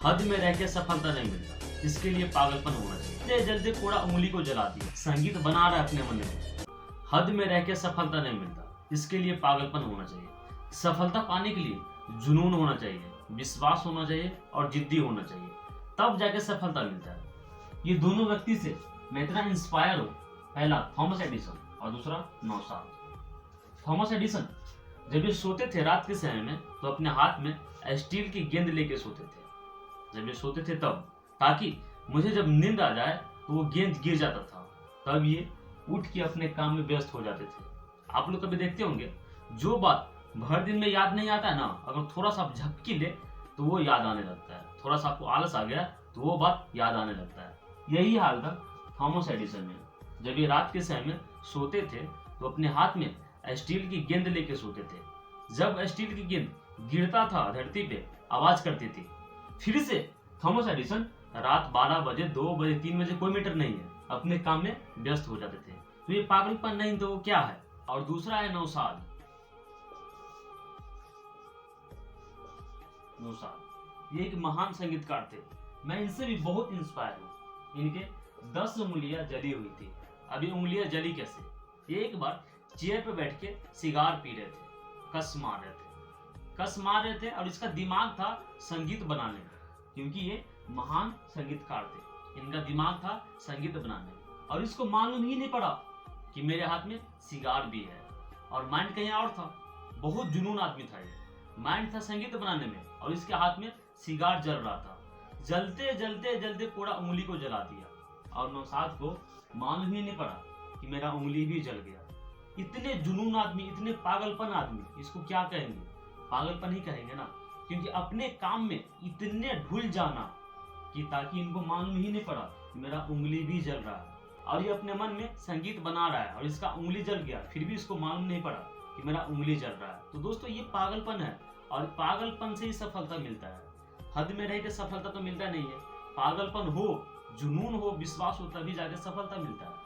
हद में रह के सफलता नहीं मिलता, इसके लिए पागलपन होना चाहिए। जल्दी जल्दी कोड़ा उंगली को जला दिया, संगीत बना रहा है अपने मन में। हद में रह के सफलता नहीं मिलता, इसके लिए पागलपन होना चाहिए। सफलता पाने के लिए जुनून होना चाहिए, विश्वास होना चाहिए और जिद्दी होना चाहिए, तब जाके सफलता मिलता है। ये दोनों व्यक्ति से मैं इतना इंस्पायर हूँ, पहला थॉमस एडिसन और दूसरा नौशाद। थॉमस एडिसन जब ये सोते थे रात के समय में तो अपने हाथ में स्टील की गेंद लेके सोते थे। जब ये सोते थे तब, ताकि मुझे जब नींद आ जाए तो वो गेंद गिर जाता था, तब ये उठ के अपने काम में व्यस्त हो जाते थे। आप लोग कभी देखते होंगे, जो बात भर दिन में याद नहीं आता है ना, अगर थोड़ा सा आप झपकी ले तो वो याद आने लगता है। थोड़ा सा आपको आलस आ गया तो वो बात याद आने लगता है। यही हाल था थॉमस एडिसन में। जब ये रात के समय में सोते थे तो अपने हाथ में स्टील की गेंद लेके सोते थे। जब स्टील की गेंद गिरता था धरती पे, आवाज करती थी। फिर से थॉमस एडिसन रात 12 बजे, 2 बजे, 3 बजे, कोई मैटर नहीं है, अपने काम में व्यस्त हो जाते थे। तो ये पागलपन नहीं तो वो क्या है। और दूसरा है नौशाद। नौशाद ये एक महान संगीतकार थे। मैं इनसे भी बहुत इंस्पायर हूँ। इनके 10 उंगलियां जली हुई थी। अभी उंगलियां जली कैसे? ये एक बार चेयर पे बैठ के सिगार पी रहे थे, कस मार रहे थे और इसका दिमाग था संगीत बनाने में, क्योंकि ये महान संगीतकार थे। इनका दिमाग था संगीत बनाने में और इसको मालूम ही नहीं पड़ा कि मेरे हाथ में सिगार भी है और माइंड कहीं और था। बहुत जुनून आदमी था ये। माइंड था संगीत बनाने में और इसके हाथ में सिगार जल रहा था। जलते कोड़ा उंगली को जला दिया और नौशाद को मालूम ही नहीं पड़ा कि मेरा उंगली भी जल गया। इतने जुनून आदमी, इतने पागलपन आदमी, इसको क्या कहेंगे? पागलपन ही कहेंगे ना, क्योंकि अपने काम में इतने ढुल जाना कि ताकि इनको मालूम ही नहीं पड़ा कि मेरा उंगली भी जल रहा है। और ये अपने मन में संगीत बना रहा है और इसका उंगली जल गया, फिर भी इसको मालूम नहीं पड़ा कि मेरा उंगली जल रहा है। तो दोस्तों, ये पागलपन है और पागलपन से ही सफलता मिलता है। हद में रह के सफलता तो मिलता नहीं है। पागलपन हो, जुनून हो, विश्वास हो, तभी जाके सफलता मिलता है।